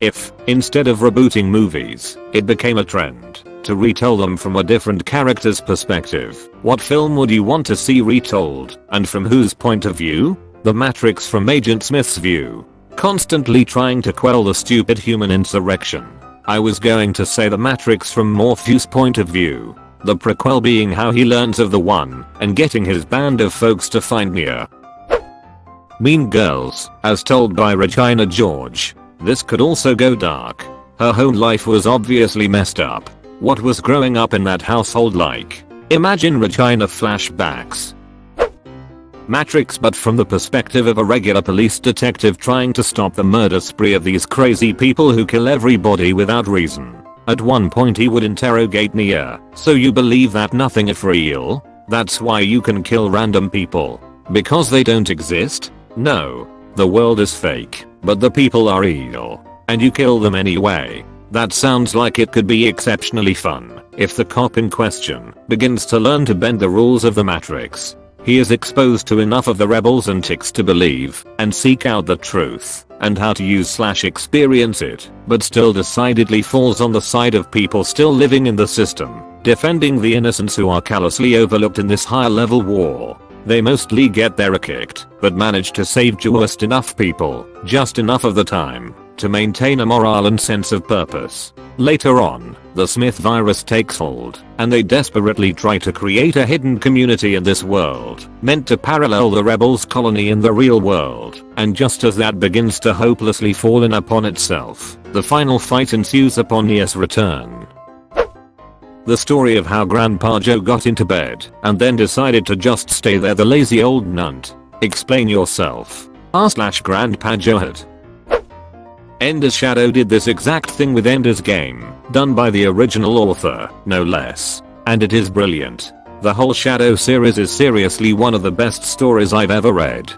If, instead of rebooting movies, it became a trend to retell them from a different character's perspective, what film would you want to see retold, and from whose point of view? The Matrix from Agent Smith's view. Constantly trying to quell the stupid human insurrection. I was going to say The Matrix from Morphew's point of view. The prequel being how he learns of the One and getting his band of folks to find Neo. Mean Girls, as told by Regina George. This could also go dark. Her whole life was obviously messed up. What was growing up in that household like? Imagine Regina flashbacks. Matrix, but from the perspective of a regular police detective trying to stop the murder spree of these crazy people who kill everybody without reason. At one point he would interrogate Nia, so you believe that nothing is real? That's why you can kill random people? Because they don't exist? No. The world is fake, but the people are real. And you kill them anyway. That sounds like it could be exceptionally fun if the cop in question begins to learn to bend the rules of the Matrix. He is exposed to enough of the rebels and ticks to believe and seek out the truth and how to use/experience it, but still decidedly falls on the side of people still living in the system, defending the innocents who are callously overlooked in this higher level war. They mostly get their kicked, but manage to save just enough people, just enough of the time, to maintain a morale and sense of purpose. Later on, the Smith virus takes hold, and they desperately try to create a hidden community in this world, meant to parallel the rebels' colony in the real world, and just as that begins to hopelessly fall in upon itself, the final fight ensues upon Neo's return. The story of how Grandpa Joe got into bed and then decided to just stay there, the lazy old nunt. Explain yourself. r/Grandpa Joe had. Ender's Shadow did this exact thing with Ender's Game, done by the original author, no less. And it is brilliant. The whole Shadow series is seriously one of the best stories I've ever read.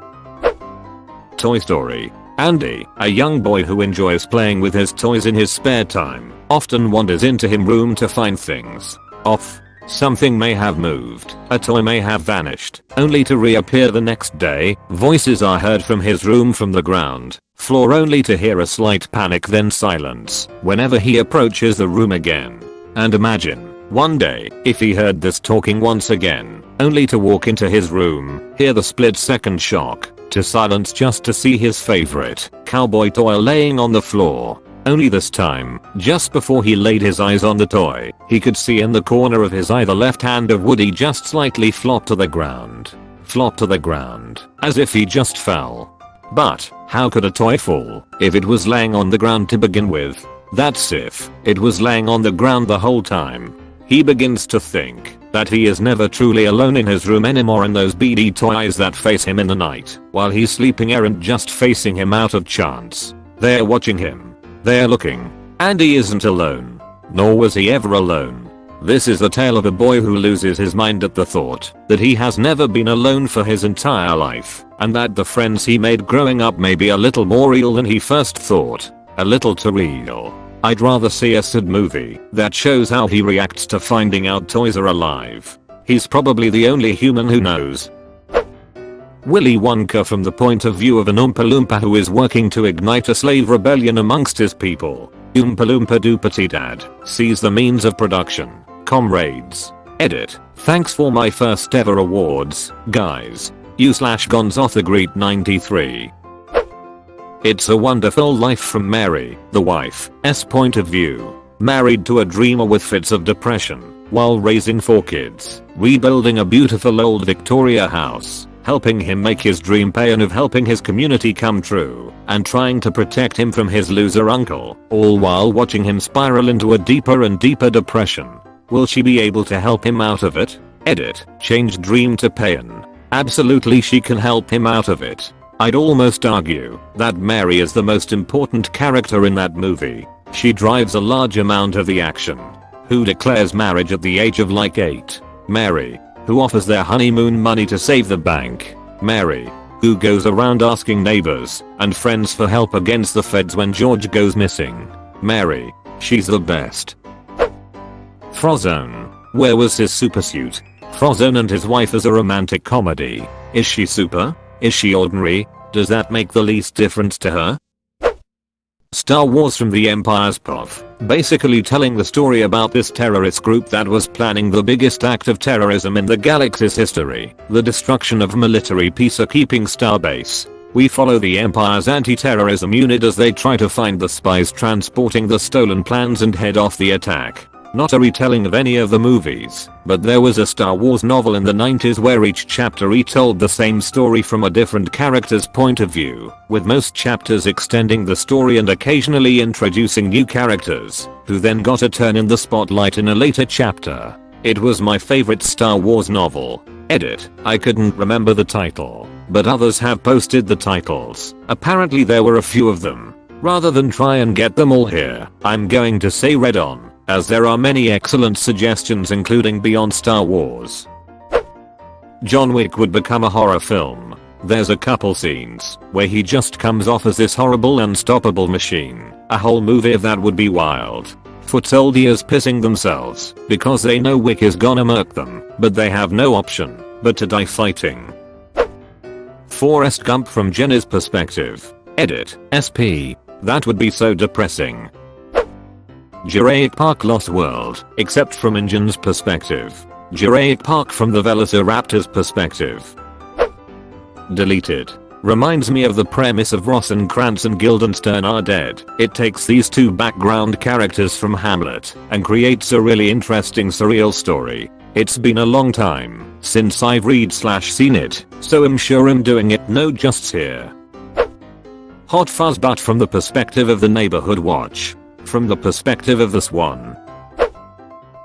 Toy Story. Andy, a young boy who enjoys playing with his toys in his spare time, often wanders into his room to find things off. Something may have moved, a toy may have vanished, only to reappear the next day. Voices are heard from his room from the ground floor, only to hear a slight panic then silence whenever he approaches the room again. And imagine, one day, if he heard this talking once again, only to walk into his room, hear the split-second shock, to silence just to see his favorite cowboy toy laying on the floor. Only this time, just before he laid his eyes on the toy, he could see in the corner of his eye the left hand of Woody just slightly flop to the ground. Flop to the ground, as if he just fell. But, how could a toy fall if it was laying on the ground to begin with? That's if it was laying on the ground the whole time. He begins to think that he is never truly alone in his room anymore, and those beady toys that face him in the night while he's sleeping aren't just facing him out of chance. They're watching him. They're looking. And he isn't alone. Nor was he ever alone. This is the tale of a boy who loses his mind at the thought that he has never been alone for his entire life, and that the friends he made growing up may be a little more real than he first thought. A little too real. I'd rather see a sad movie that shows how he reacts to finding out toys are alive. He's probably the only human who knows. Willy Wonka from the point of view of an Oompa Loompa who is working to ignite a slave rebellion amongst his people. Oompa Loompa Doopity Dad sees the means of production. Comrades. Edit. Thanks for my first ever awards, guys. You/Gonzothagreet 93. It's a Wonderful Life from Mary, the wife's point of view. Married to a dreamer with fits of depression, while raising 4 kids, rebuilding a beautiful old Victoria house, helping him make his dream pay and of helping his community come true, and trying to protect him from his loser uncle, all while watching him spiral into a deeper and deeper depression. Will she be able to help him out of it? Edit. Change dream to pain. Absolutely, she can help him out of it. I'd almost argue that Mary is the most important character in that movie. She drives a large amount of the action. Who declares marriage at the age of like 8? Mary. Who offers their honeymoon money to save the bank? Mary. Who goes around asking neighbors and friends for help against the feds when George goes missing? Mary. She's the best. Frozone. Where was his supersuit? Frozone and his wife as a romantic comedy. Is she super? Is she ordinary? Does that make the least difference to her? Star Wars from the Empire's POV, basically telling the story about this terrorist group that was planning the biggest act of terrorism in the galaxy's history, the destruction of military peacekeeping starbase. We follow the Empire's anti-terrorism unit as they try to find the spies transporting the stolen plans and head off the attack. Not a retelling of any of the movies, but there was a Star Wars novel in the 90s where each chapter retold the same story from a different character's point of view, with most chapters extending the story and occasionally introducing new characters, who then got a turn in the spotlight in a later chapter. It was my favorite Star Wars novel. Edit. I couldn't remember the title, but others have posted the titles. Apparently there were a few of them. Rather than try and get them all here, I'm going to say read on, as there are many excellent suggestions including beyond Star Wars. John Wick would become a horror film. There's a couple scenes where he just comes off as this horrible unstoppable machine. A whole movie of that would be wild. Foot soldiers pissing themselves because they know Wick is gonna murk them, but they have no option but to die fighting. Forrest Gump from Jenny's perspective. Edit. SP. That would be so depressing. Jurassic Park Lost World, except from Injun's perspective. Jurassic Park from the Velociraptor's perspective. Deleted. Reminds me of the premise of Rosencrantz and Guildenstern are dead. It takes these two background characters from Hamlet and creates a really interesting surreal story. It's been a long time since I've read/seen it, so I'm sure I'm doing it no justice here. Hot Fuzz Butt from the perspective of the Neighborhood Watch. From the perspective of the Swan.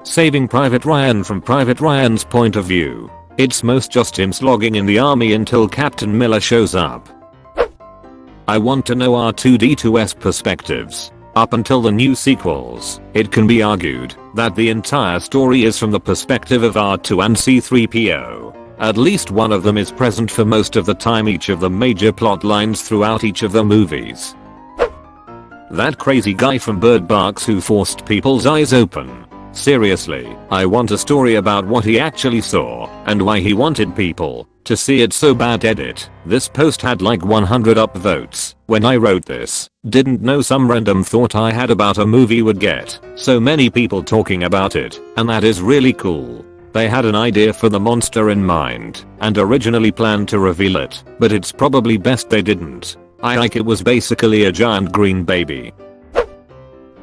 Saving Private Ryan from Private Ryan's point of view. It's most just him slogging in the army until Captain Miller shows up. I want to know R2-D2's perspectives. Up until the new sequels, it can be argued that the entire story is from the perspective of R2 and C-3PO. At least one of them is present for most of the time each of the major plot lines throughout each of the movies. That crazy guy from Bird Box who forced people's eyes open. Seriously, I want a story about what he actually saw and why he wanted people to see it so bad. Edit. This post had like 100 upvotes when I wrote this. Didn't know some random thought I had about a movie would get so many people talking about it, and that is really cool. They had an idea for the monster in mind and originally planned to reveal it, but it's probably best they didn't. I like it was basically a giant green baby.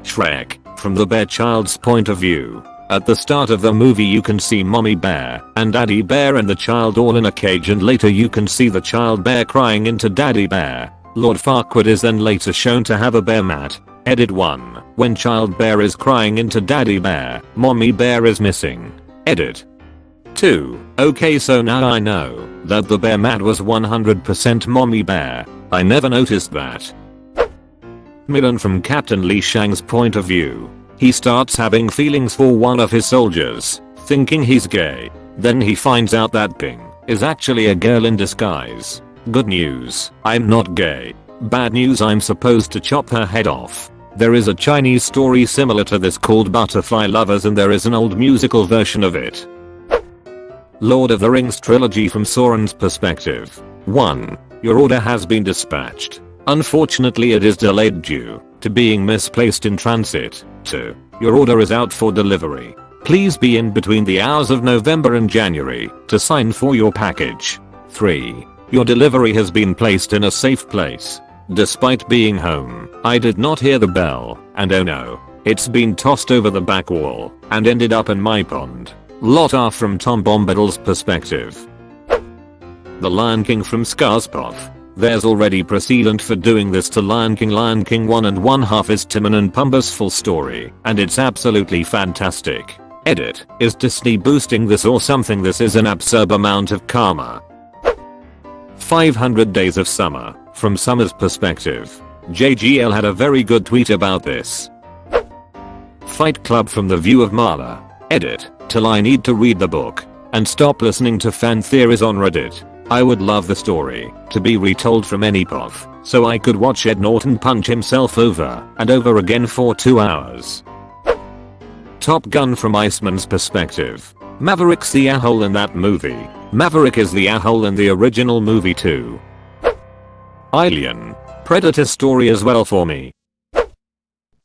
Shrek, from the bear child's point of view. At the start of the movie you can see mommy bear and daddy bear and the child all in a cage, and later you can see the child bear crying into daddy bear. Lord Farquaad is then later shown to have a bear mat. Edit 1. When child bear is crying into daddy bear, mommy bear is missing. Edit 2. Okay, so now I know that the bear mat was 100% mommy bear. I never noticed that. Milan from Captain Li Shang's point of view. He starts having feelings for one of his soldiers, thinking he's gay. Then he finds out that Ping is actually a girl in disguise. Good news, I'm not gay. Bad news, I'm supposed to chop her head off. There is a Chinese story similar to this called Butterfly Lovers, and there is an old musical version of it. Lord of the Rings trilogy from Sauron's perspective. 1. Your order has been dispatched. Unfortunately it is delayed due to being misplaced in transit. 2. Your order is out for delivery. Please be in between the hours of November and January to sign for your package. 3. Your delivery has been placed in a safe place. Despite being home, I did not hear the bell, and oh no, it's been tossed over the back wall and ended up in my pond. Lot R from Tom Bombadil's perspective. The Lion King from Scar's POV. There's already precedent for doing this to Lion King 1 and 1/2 is Timon and Pumbaa's full story, and it's absolutely fantastic. Edit. Is Disney boosting this or something? This is an absurd amount of karma. 500 Days of Summer, from Summer's perspective. JGL had a very good tweet about this. Fight Club from the view of Marla. Edit. Till I need to read the book and stop listening to fan theories on Reddit. I would love the story to be retold from any POV, so I could watch Ed Norton punch himself over and over again for 2 hours. Top Gun from Iceman's perspective. Maverick's the a-hole in that movie. Maverick is the a-hole in the original movie too. Alien. Predator story as well for me.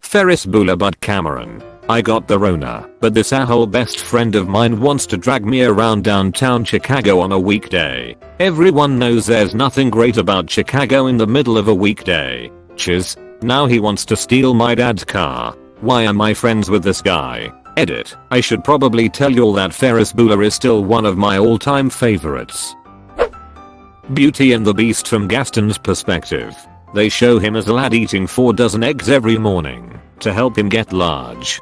Ferris Bueller but Cameron. I got the Rona, but this a-hole best friend of mine wants to drag me around downtown Chicago on a weekday. Everyone knows there's nothing great about Chicago in the middle of a weekday. Chiz. Now he wants to steal my dad's car. Why am I friends with this guy? Edit. I should probably tell y'all that Ferris Bueller is still one of my all-time favorites. Beauty and the Beast from Gaston's perspective. They show him as a lad eating 4 dozen eggs every morning to help him get large.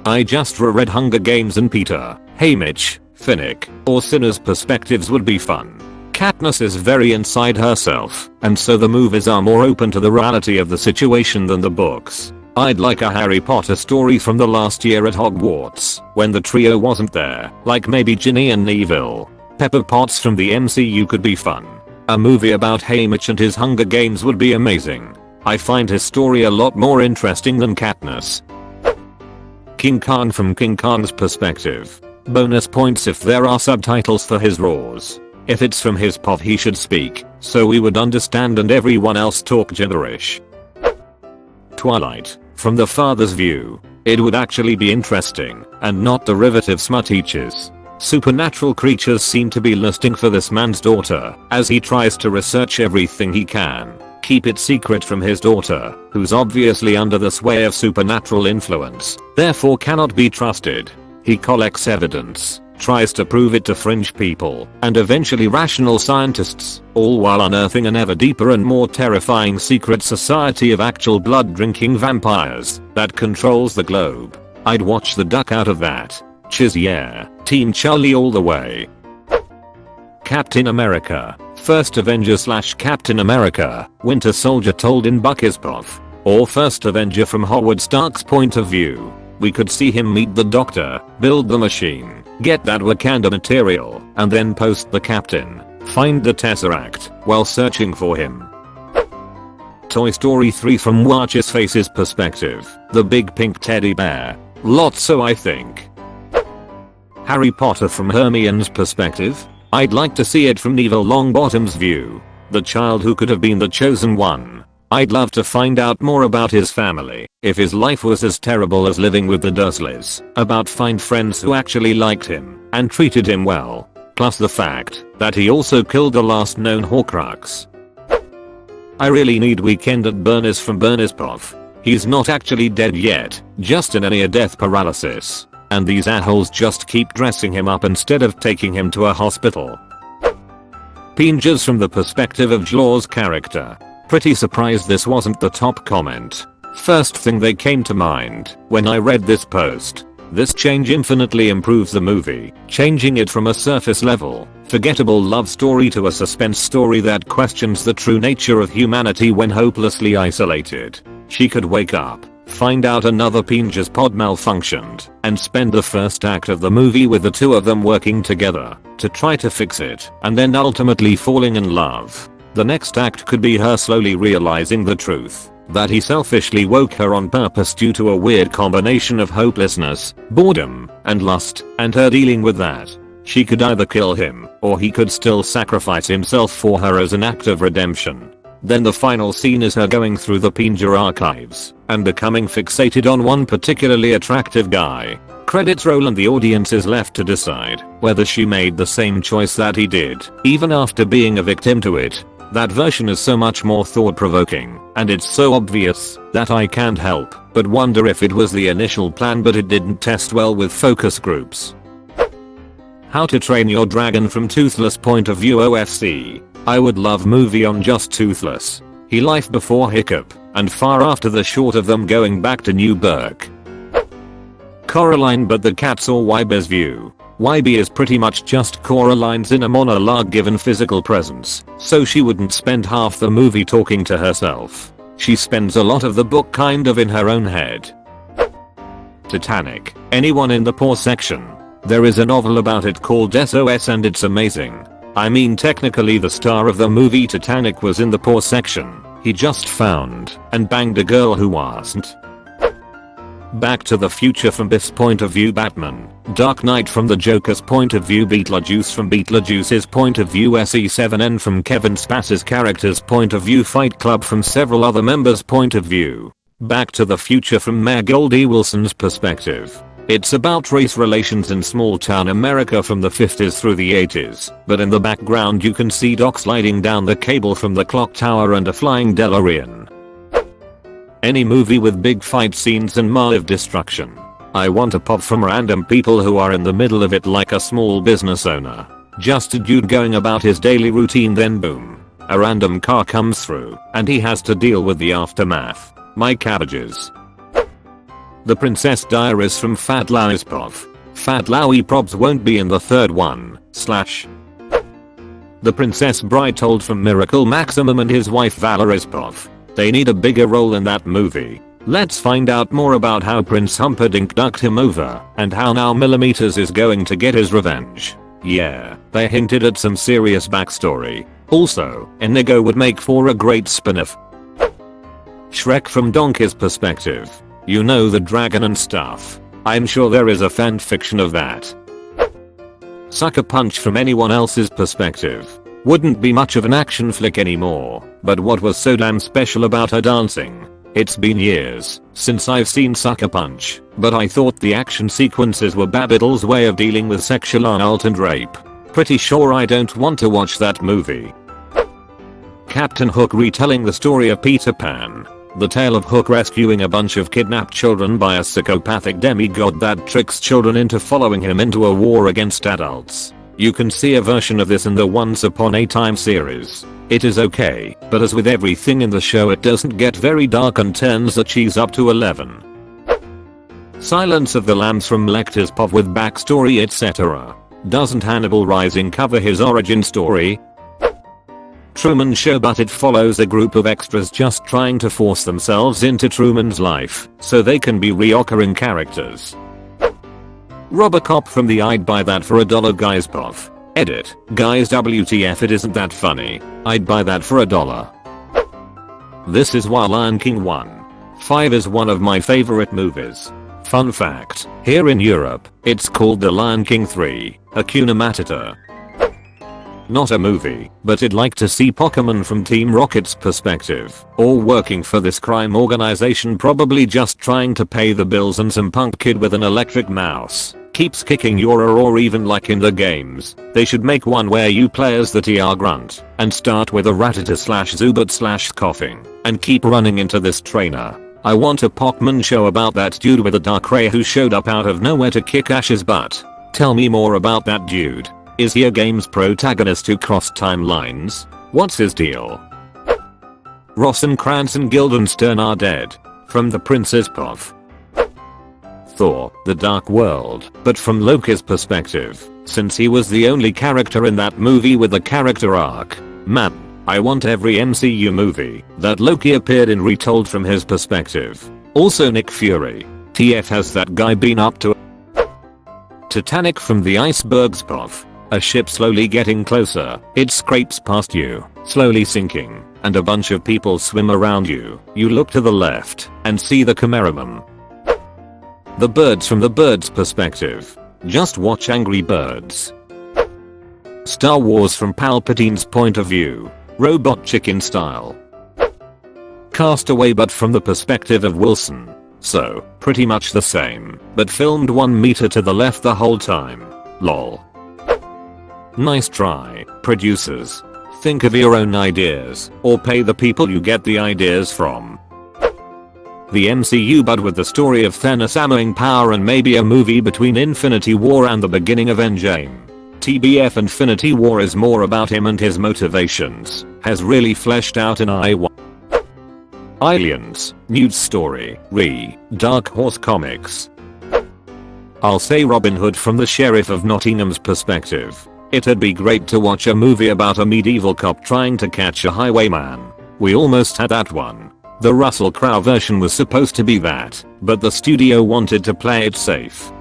I just reread Hunger Games and Peter, Haymitch, Finnick, or Sinner's perspectives would be fun. Katniss is very inside herself, and so the movies are more open to the reality of the situation than the books. I'd like a Harry Potter story from the last year at Hogwarts, when the trio wasn't there, like maybe Ginny and Neville. Pepper Potts from the MCU could be fun. A movie about Haymitch and his Hunger Games would be amazing. I find his story a lot more interesting than Katniss. King Khan from King Khan's perspective. Bonus points if there are subtitles for his roars. If it's from his POV he should speak, so we would understand and everyone else talk gibberish. Twilight. From the father's view. It would actually be interesting, and not derivative smut teaches. Supernatural creatures seem to be lusting for this man's daughter, as he tries to research everything he can. Keep it secret from his daughter, who's obviously under the sway of supernatural influence, therefore cannot be trusted. He collects evidence, tries to prove it to fringe people, and eventually rational scientists, all while unearthing an ever deeper and more terrifying secret society of actual blood-drinking vampires that controls the globe. I'd watch the duck out of that. Chiz yeah, Team Charlie all the way. Captain America, First Avenger / Captain America, Winter Soldier told in Bucky's POV, or First Avenger from Howard Stark's point of view. We could see him meet the Doctor, build the machine, get that Wakanda material, and then post the Captain, find the Tesseract, while searching for him. Toy Story 3 from Watch's Face's perspective, the big pink teddy bear. Lots so I think. Harry Potter from Hermione's perspective. I'd like to see it from Neville Longbottom's view, the child who could have been the chosen one. I'd love to find out more about his family, if his life was as terrible as living with the Dursleys, about find friends who actually liked him and treated him well, plus the fact that he also killed the last known Horcrux. I really need Weekend at Bernie's from Bernie's POV. He's not actually dead yet, just in a near-death paralysis. And these assholes just keep dressing him up instead of taking him to a hospital. Pinjas from the perspective of Jlaw's character. Pretty surprised this wasn't the top comment. First thing that came to mind when I read this post. This change infinitely improves the movie, changing it from a surface level, forgettable love story to a suspense story that questions the true nature of humanity when hopelessly isolated. She could wake up, find out another Pinjas pod malfunctioned, and spend the first act of the movie with the two of them working together to try to fix it, and then ultimately falling in love. The next act could be her slowly realizing the truth, that he selfishly woke her on purpose due to a weird combination of hopelessness, boredom, and lust, and her dealing with that. She could either kill him, or he could still sacrifice himself for her as an act of redemption. Then the final scene is her going through the Pinja archives and becoming fixated on one particularly attractive guy. Credits roll and the audience is left to decide whether she made the same choice that he did, even after being a victim to it. That version is so much more thought-provoking, and it's so obvious that I can't help but wonder if it was the initial plan but it didn't test well with focus groups. How to Train Your Dragon from Toothless point of view OFC. I would love movie on just Toothless. He life before Hiccup, and far after the short of them going back to New Burke. Coraline but the cat's or YB's view. YB is pretty much just Coraline's inner monologue given physical presence, so she wouldn't spend half the movie talking to herself. She spends a lot of the book kind of in her own head. Titanic. Anyone in the poor section? There is a novel about it called SOS and it's amazing. I mean technically the star of the movie Titanic was in the poor section. He just found and banged a girl who wasn't. Back to the Future from Biff's point of view Batman. Dark Knight from the Joker's point of view Beetlejuice from Beetlejuice's point of view SE7N from Kevin Spacey's character's point of view Fight Club from several other members' point of view. Back to the Future from Mayor Goldie Wilson's perspective. It's about race relations in small town America from the 50s through the 80s, but in the background you can see Doc sliding down the cable from the clock tower and a flying DeLorean. Any movie with big fight scenes and massive destruction. I want a pop from random people who are in the middle of it, like a small business owner. Just a dude going about his daily routine, then boom, a random car comes through and he has to deal with the aftermath. My cabbages. The Princess Diaries from Fat Louie's Puff. Fat Louie probs won't be in the third one. The Princess Bride told from Miracle Maximum and his wife Valerie's Puff. They need a bigger role in that movie. Let's find out more about how Prince Humperdinck ducked him over and how now Millimeters is going to get his revenge. Yeah, they hinted at some serious backstory. Also, Inigo would make for a great spin-off. Shrek from Donkey's perspective. You know, the dragon and stuff. I'm sure there is a fan fiction of that. Sucker Punch from anyone else's perspective. Wouldn't be much of an action flick anymore, but what was so damn special about her dancing? It's been years since I've seen Sucker Punch, but I thought the action sequences were Babiddle's way of dealing with sexual assault and rape. Pretty sure I don't want to watch that movie. Captain Hook retelling the story of Peter Pan. The tale of Hook rescuing a bunch of kidnapped children by a psychopathic demigod that tricks children into following him into a war against adults. You can see a version of this in the Once Upon a Time series. It is okay, but as with everything in the show, it doesn't get very dark and turns the cheese up to 11. Silence of the Lambs from Lecter's Pop with backstory etc. Doesn't Hannibal Rising cover his origin story? Truman Show, but it follows a group of extras just trying to force themselves into Truman's life so they can be reoccurring characters. Robocop from the I'd buy that for $1 guys Puff. Edit. Guys, WTF, it isn't that funny. I'd buy that for $1. This is why Lion King 1.5 is one of my favorite movies. Fun fact, here in Europe, it's called The Lion King 3, Hakuna Matata. Not a movie, but I'd like to see Pokemon from Team Rocket's perspective, all working for this crime organization, probably just trying to pay the bills, and some punk kid with an electric mouse keeps kicking your ass, or even like in the games, they should make one where you play as the TR Grunt and start with a Rattata/Zubat/coughing and keep running into this trainer. I want a Pokemon show about that dude with a dark ray who showed up out of nowhere to kick Ash's butt. Tell me more about that dude. Is he a game's protagonist who crossed timelines? What's his deal? Rosencrantz and Guildenstern are dead. From the Princess Puff. Thor, The Dark World, but from Loki's perspective, since he was the only character in that movie with a character arc. Man, I want every MCU movie that Loki appeared in retold from his perspective. Also Nick Fury. TF, has that guy been up to? Titanic from the Iceberg's Puff. A ship slowly getting closer, it scrapes past you, slowly sinking, and a bunch of people swim around you. You look to the left and see the cameraman. The Birds from the Birds perspective. Just watch Angry Birds. Star Wars from Palpatine's point of view, Robot Chicken style. Castaway, but from the perspective of Wilson. So, pretty much the same, but filmed 1 meter to the left the whole time. Lol. Nice try, producers. Think of your own ideas, or pay the people you get the ideas from. The MCU, but with the story of Thanos ammoing power and maybe a movie between Infinity War and the beginning of Endgame. TBF, Infinity War is more about him and his motivations, has really fleshed out in I1. Aliens, Nude's story, Dark Horse Comics. I'll say Robin Hood from the Sheriff of Nottingham's perspective. It'd be great to watch a movie about a medieval cop trying to catch a highwayman. We almost had that one. The Russell Crowe version was supposed to be that, but the studio wanted to play it safe.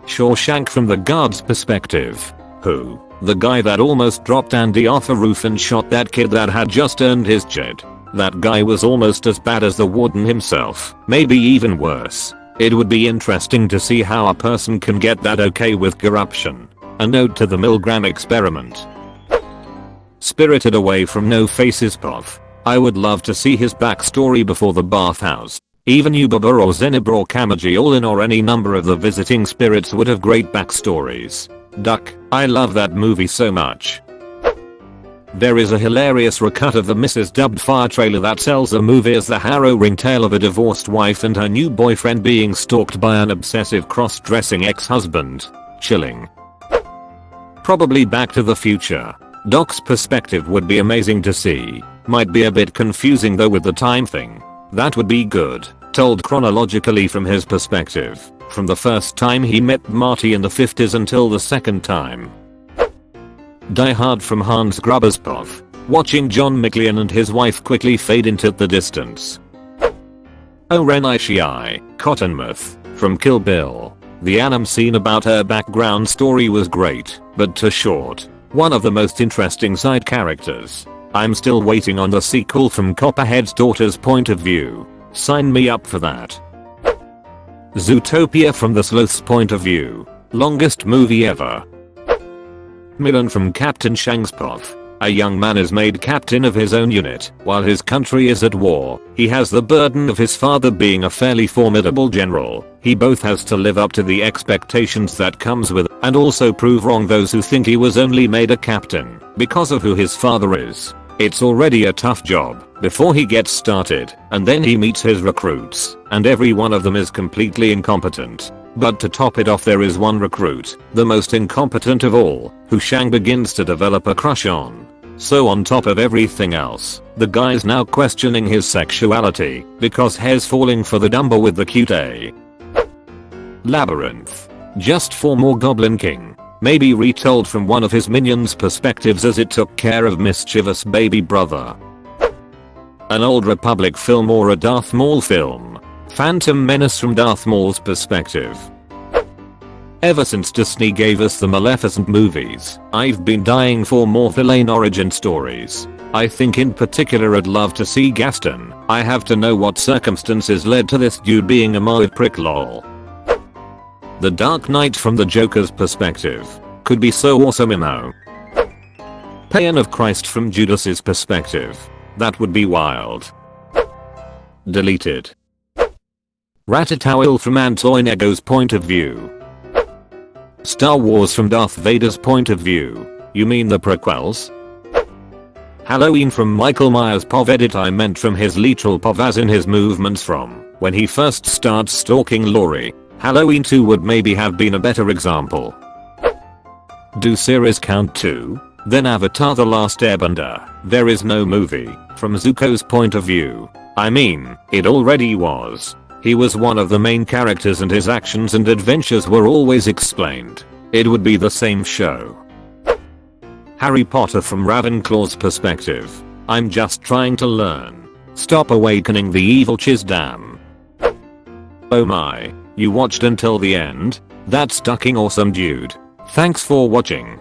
Shawshank from the guard's perspective. Who? The guy that almost dropped Andy off a roof and shot that kid that had just earned his JED. That guy was almost as bad as the warden himself, maybe even worse. It would be interesting to see how a person can get that okay with corruption. A note to the Milgram experiment. Spirited Away from No Faces Puff. I would love to see his backstory before the bathhouse. Even Yubaba or Zenibra or Kamaji all in or any number of the visiting spirits would have great backstories. Duck, I love that movie so much. There is a hilarious recut of the Mrs. Dubbed Fire trailer that sells the movie as the harrowing tale of a divorced wife and her new boyfriend being stalked by an obsessive cross-dressing ex-husband. Chilling. Probably Back to the Future. Doc's perspective would be amazing to see. Might be a bit confusing though with the time thing. That would be good, told chronologically from his perspective, from the first time he met Marty in the 50s until the second time. Die Hard from Hans Gruber's Puff, watching John McClane and his wife quickly fade into the distance. Oren Ishii, Cottonmouth, from Kill Bill. The anime scene about her background story was great, but too short. One of the most interesting side characters. I'm still waiting on the sequel from Copperhead's daughter's point of view. Sign me up for that. Zootopia from the Sloth's point of view. Longest movie ever. Milan from Captain Shang's Puff. A young man is made captain of his own unit while his country is at war. He has the burden of his father being a fairly formidable general. He both has to live up to the expectations that comes with and also prove wrong those who think he was only made a captain because of who his father is. It's already a tough job before he gets started, and then he meets his recruits and every one of them is completely incompetent. But to top it off there is one recruit, the most incompetent of all, who Shang begins to develop a crush on. So on top of everything else, the guy's now questioning his sexuality because he's falling for the dumber with the cute A. Labyrinth. Just for more Goblin King. Maybe retold from one of his minions' perspectives as it took care of mischievous baby brother. An Old Republic film or a Darth Maul film. Phantom Menace from Darth Maul's perspective. Ever since Disney gave us the Maleficent movies, I've been dying for more villain origin stories. I think in particular I'd love to see Gaston. I have to know what circumstances led to this dude being a moid prick lol. The Dark Knight from the Joker's perspective. Could be so awesome Passion of Christ from Judas's perspective. That would be wild. Deleted. Ratatouille from Antoine Ego's point of view. Star Wars from Darth Vader's point of view. You mean the prequels? Halloween from Michael Myers' POV edit. I meant from his literal POV as in his movements from when he first starts stalking Laurie. Halloween 2 would maybe have been a better example. Do series count too? Then Avatar: The Last Airbender. There is no movie from Zuko's point of view. I mean, it already was. He was one of the main characters and his actions and adventures were always explained. It would be the same show. Harry Potter from Ravenclaw's perspective. I'm just trying to learn. Stop awakening the evil Chizdam. Oh my, you watched until the end? That's fucking awesome dude. Thanks for watching.